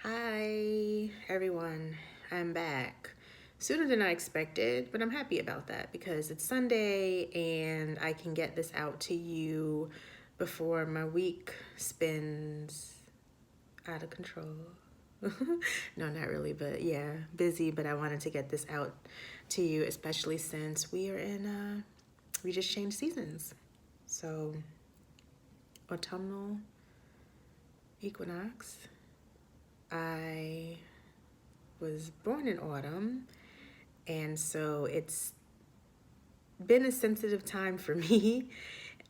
Hi, everyone. I'm back sooner than I expected, but I'm happy about that because it's Sunday and I can get this out to you before my week spins out of control. No, not really, but yeah, busy, but I wanted to get this out to you, especially since we just changed seasons. So, autumnal equinox. I was born in autumn, and so it's been a sensitive time for me.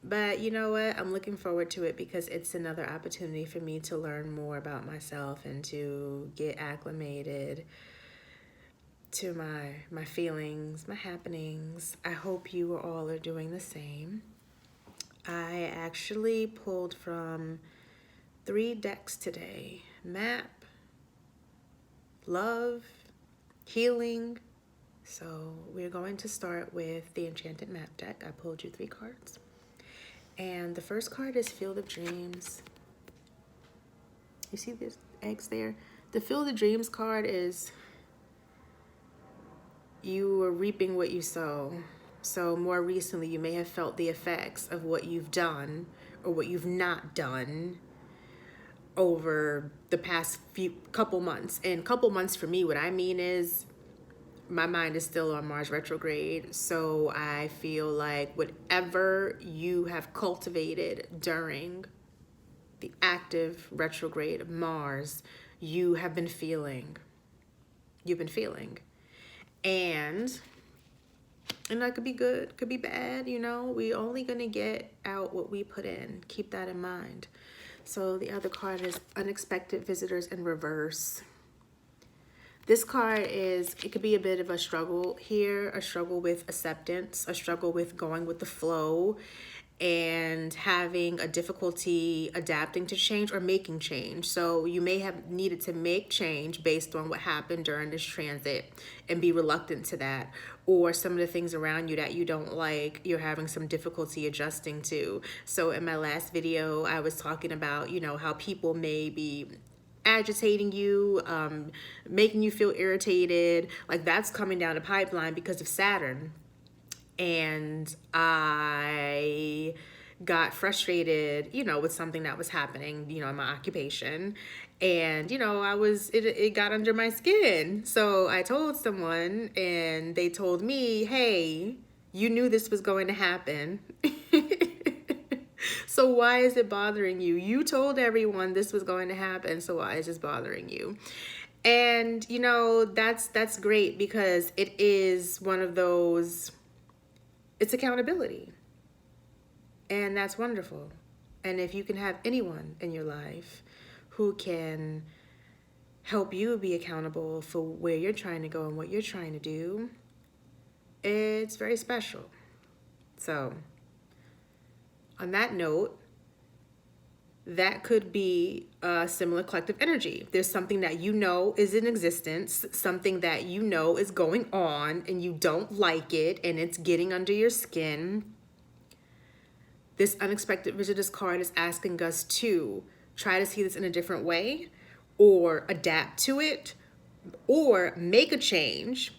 But you know what? I'm looking forward to it because it's another opportunity for me to learn more about myself and to get acclimated to my feelings, my happenings. I hope you all are doing the same. I actually pulled from 3 decks today: map, love, healing. So we're going to start with the Enchanted Map deck. I pulled you 3 cards. And the first card is Field of Dreams. You see these eggs there? The Field of Dreams card is you are reaping what you sow. So more recently, you may have felt the effects of what you've done or what you've not done over the past couple months. And couple months for me, what I mean is my mind is still on Mars retrograde. So I feel like whatever you have cultivated during the active retrograde Mars, you have been feeling. You've been feeling. And that could be good, could be bad, We only gonna get out what we put in. Keep that in mind. So the other card is Unexpected Visitors in Reverse. This card it could be a bit of a struggle here, a struggle with acceptance, a struggle with going with the flow, and having a difficulty adapting to change or making change. So you may have needed to make change based on what happened during this transit and be reluctant to that. Or some of the things around you that you don't like, you're having some difficulty adjusting to. So in my last video, I was talking about, how people may be agitating you, making you feel irritated. Like that's coming down the pipeline because of Saturn. And I got frustrated, with something that was happening, in my occupation. And, it got under my skin. So I told someone and they told me, hey, you knew this was going to happen. So why is it bothering you? You told everyone this was going to happen. So why is this bothering you? And, that's great because it is one of those, it's accountability. And that's wonderful. And if you can have anyone in your life who can help you be accountable for where you're trying to go and what you're trying to do, it's very special. So, on that note, that could be a similar collective energy. There's something that you know is in existence, something that you know is going on, and you don't like it, and it's getting under your skin. This Unexpected Visitors card is asking us to try to see this in a different way, or adapt to it, or make a change.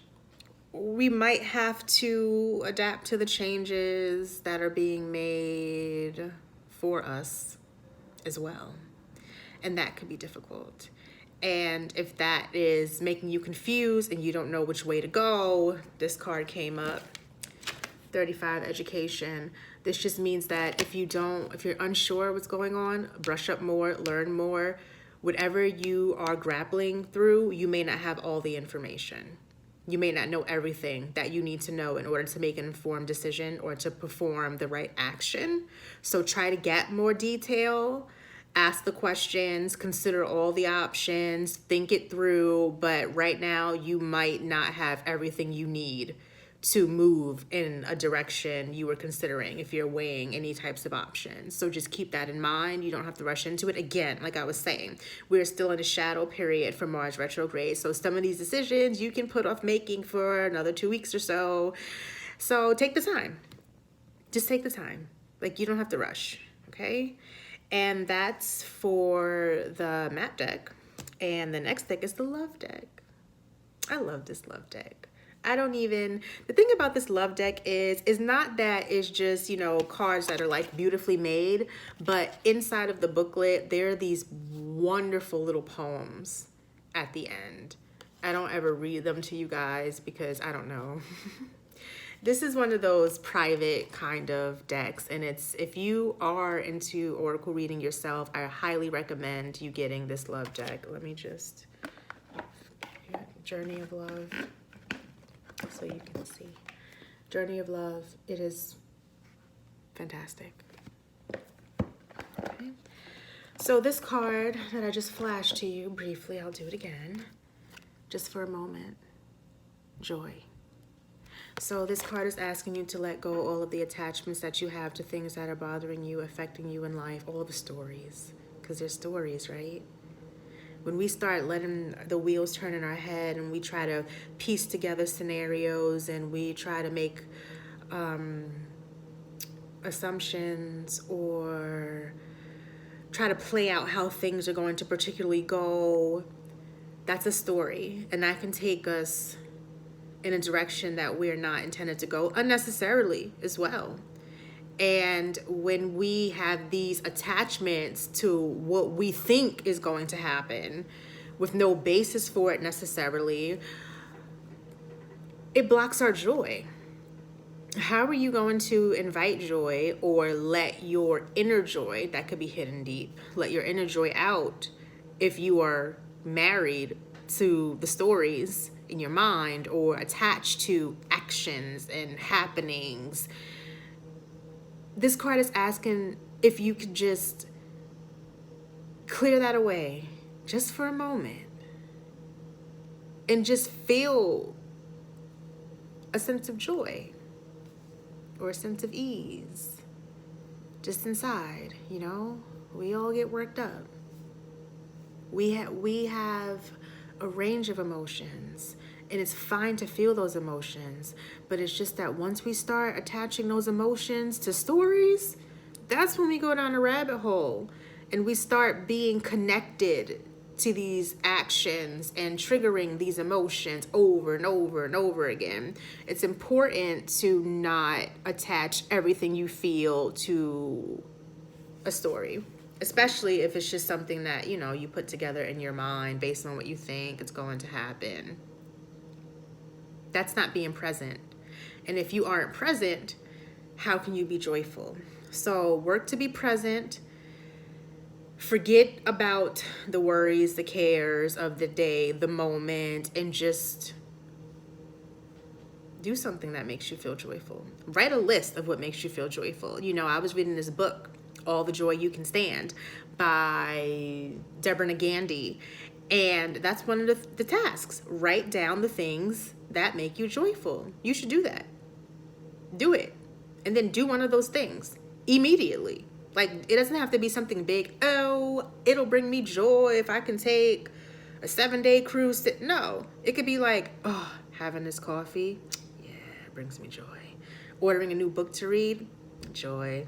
We might have to adapt to the changes that are being made for us as well. And that could be difficult. And if that is making you confused and you don't know which way to go, this card came up, 35 Education. This just means that if you're unsure what's going on, brush up more, learn more. Whatever you are grappling through, you may not have all the information. You may not know everything that you need to know in order to make an informed decision or to perform the right action. So try to get more detail, ask the questions, consider all the options, think it through. But right now, you might not have everything you need to move in a direction you were considering if you're weighing any types of options. So just keep that in mind. You don't have to rush into it. Again, like I was saying, we're still in a shadow period for Mars retrograde. So some of these decisions you can put off making for another 2 weeks or so. So take the time. Just take the time. Like, you don't have to rush, okay? And that's for the map deck. And the next deck is the love deck. I love this love deck. The thing about this love deck is not that it's just, you know, cards that are like beautifully made, but inside of the booklet, there are these wonderful little poems at the end. I don't ever read them to you guys because I don't know. This is one of those private kind of decks, and if you are into oracle reading yourself, I highly recommend you getting this love deck. Let me just, Journey of Love, so you can see. Journey of Love, it is fantastic. Okay. So this card that I just flashed to you briefly, I'll do it again, just for a moment. Joy. So this card is asking you to let go all of the attachments that you have to things that are bothering you, affecting you in life, all the stories, because they're stories, right? When we start letting the wheels turn in our head and we try to piece together scenarios and we try to make assumptions or try to play out how things are going to particularly go, that's a story, and that can take us in a direction that we're not intended to go unnecessarily as well. And when we have these attachments to what we think is going to happen with no basis for it necessarily, it blocks our joy. How are you going to invite joy or let your inner joy, that could be hidden deep, let your inner joy out if you are married to the stories in your mind or attached to actions and happenings? This card is asking if you could just clear that away just for a moment and just feel a sense of joy or a sense of ease just inside. You know, we all get worked up. We have a range of emotions, and it's fine to feel those emotions, but it's just that once we start attaching those emotions to stories, that's when we go down a rabbit hole and we start being connected to these actions and triggering these emotions over and over and over again. It's important to not attach everything you feel to a story, especially if it's just something that, you know, you put together in your mind based on what you think it's going to happen. That's not being present. And if you aren't present, how can you be joyful? So work to be present. Forget about the worries, the cares of the day, the moment, and just do something that makes you feel joyful. Write a list of what makes you feel joyful. You know, I was reading this book, All the Joy You Can Stand, by Deborah Nagandi. And that's one of the tasks. Write down the things that make you joyful. You should do that. Do it. And then do one of those things immediately. Like, it doesn't have to be something big. Oh, it'll bring me joy if I can take a 7-day cruise. No, it could be like, oh, having this coffee. Yeah, it brings me joy. Ordering a new book to read. Joy.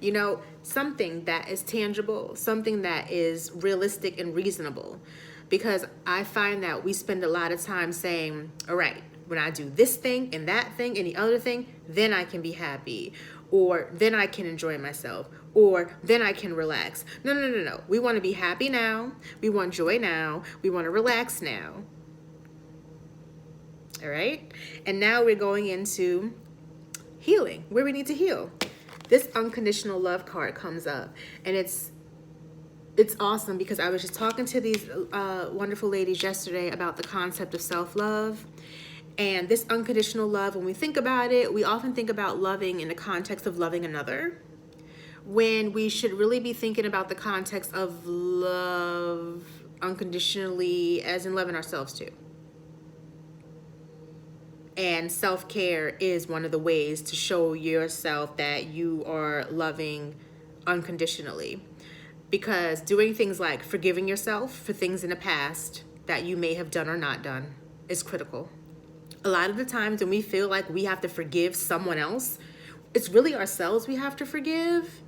You know, something that is tangible, something that is realistic and reasonable. Because I find that we spend a lot of time saying, all right, when I do this thing and that thing and the other thing, then I can be happy, or then I can enjoy myself, or then I can relax. No. We want to be happy now. We want joy now. We want to relax now. All right? And now we're going into healing, where we need to heal. This unconditional love card comes up, and it's awesome because I was just talking to these wonderful ladies yesterday about the concept of self-love. And this unconditional love, when we think about it, we often think about loving in the context of loving another, when we should really be thinking about the context of love unconditionally as in loving ourselves too. And self-care is one of the ways to show yourself that you are loving unconditionally. Because doing things like forgiving yourself for things in the past that you may have done or not done is critical. A lot of the times when we feel like we have to forgive someone else, it's really ourselves we have to forgive.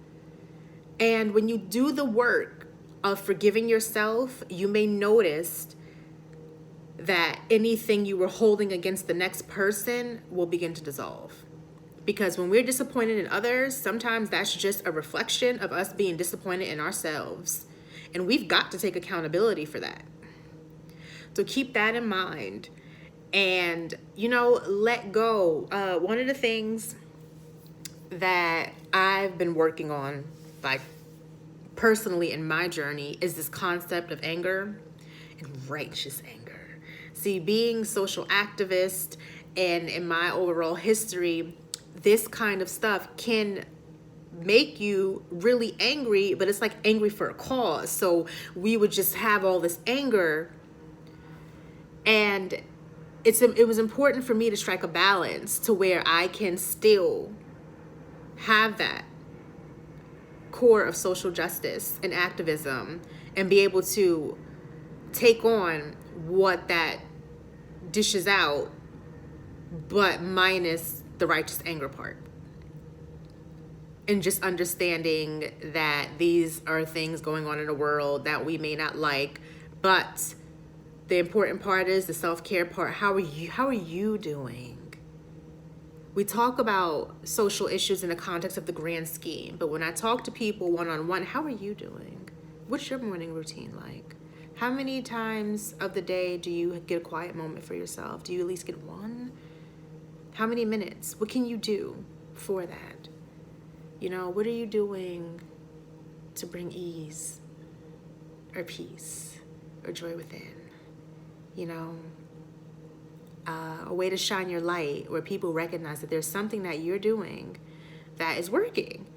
And when you do the work of forgiving yourself, you may notice that anything you were holding against the next person will begin to dissolve. Because when we're disappointed in others, sometimes that's just a reflection of us being disappointed in ourselves. And we've got to take accountability for that. So keep that in mind. And, let go. One of the things that I've been working on, like personally in my journey, is this concept of anger and righteous anger. See, being social activist and in my overall history, this kind of stuff can make you really angry, but it's like angry for a cause. So we would just have all this anger, and it was important for me to strike a balance to where I can still have that core of social justice and activism and be able to take on what that dishes out, but minus the righteous anger part. And just understanding that these are things going on in the world that we may not like, but the important part is the self-care part. How are you doing? We talk about social issues in the context of the grand scheme, but when I talk to people one-on-one, how are you doing? What's your morning routine like? How many times of the day do you get a quiet moment for yourself? Do you at least get one? How many minutes? What can you do for that? What are you doing to bring ease or peace or joy within? A way to shine your light where people recognize that there's something that you're doing that is working.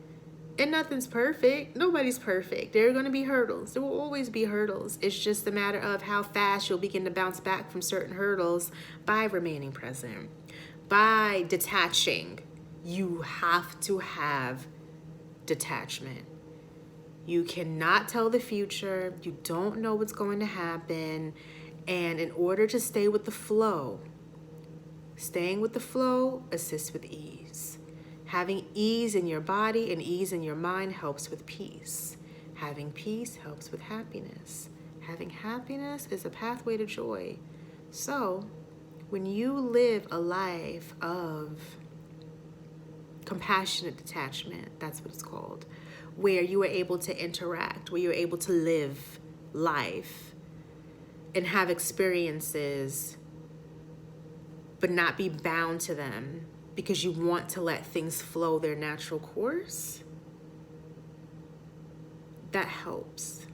And nothing's perfect. Nobody's perfect. There are going to be hurdles. There will always be hurdles. It's just a matter of how fast you'll begin to bounce back from certain hurdles by remaining present, by detaching. You have to have detachment. You cannot tell the future. You don't know what's going to happen. And in order to stay with the flow, staying with the flow assists with ease. Having ease in your body and ease in your mind helps with peace. Having peace helps with happiness. Having happiness is a pathway to joy. So, when you live a life of compassionate detachment, that's what it's called, where you are able to interact, where you're able to live life and have experiences, but not be bound to them because you want to let things flow their natural course, that helps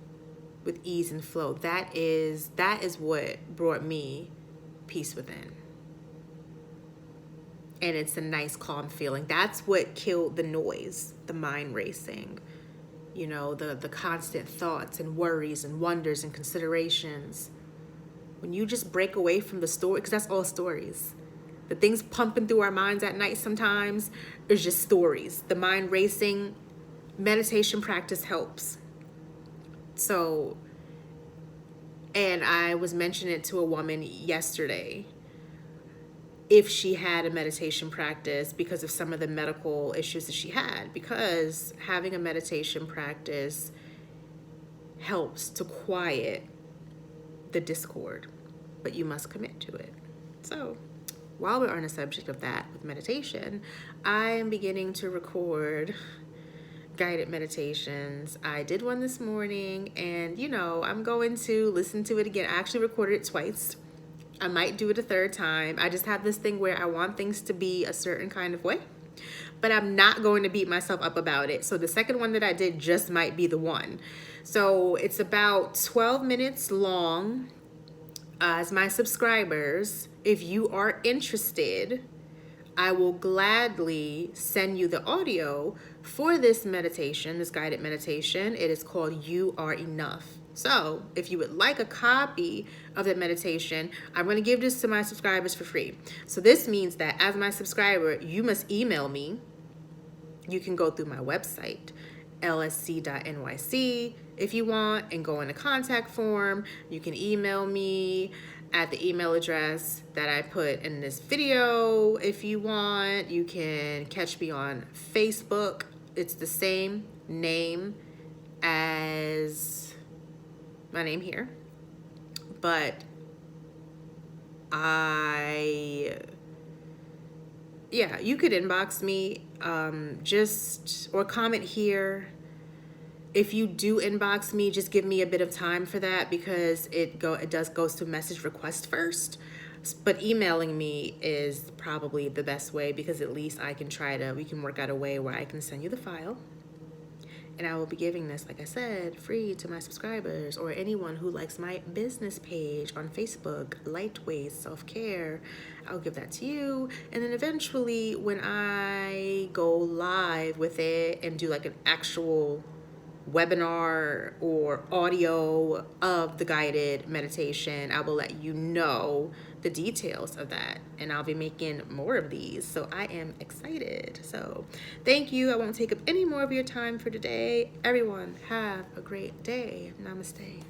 with ease and flow. That is what brought me peace within. And it's a nice, calm feeling. That's what killed the noise, the mind racing, the constant thoughts and worries and wonders and considerations. When you just break away from the story, because that's all stories. The things pumping through our minds at night sometimes is just stories. The mind racing, meditation practice helps. So, and I was mentioning it to a woman yesterday, if she had a meditation practice because of some of the medical issues that she had, because having a meditation practice helps to quiet the discord, but you must commit to it. So while we're on the subject of that with meditation, I am beginning to record guided meditations. I did one this morning, and I'm going to listen to it again. I actually recorded it twice. I might do it a third time. I just have this thing where I want things to be a certain kind of way, but I'm not going to beat myself up about it. So the second one that I did just might be the one. So it's about 12 minutes long. As my subscribers, if you are interested, I will gladly send you the audio for this meditation, this guided meditation. It is called You Are Enough. So if you would like a copy of that meditation, I'm going to give this to my subscribers for free. So this means that as my subscriber, you must email me. You can go through my website, lsc.nyc, if you want, and go in the contact form. You can email me at the email address that I put in this video if you want. You can catch me on Facebook. It's the same name as my name here. But yeah, you could inbox me, or comment here. If you do inbox me, just give me a bit of time for that, because it goes to message request first. But emailing me is probably the best way, because at least we can work out a way where I can send you the file. And I will be giving this, like I said, free to my subscribers or anyone who likes my business page on Facebook, Lightways Self-Care. I'll give that to you. And then eventually, when I go live with it and do like an actual webinar or audio of the guided meditation, I will let you know the details of that, and I'll be making more of these, so I am excited. So thank you. I won't take up any more of your time for today. Everyone, have a great day. Namaste.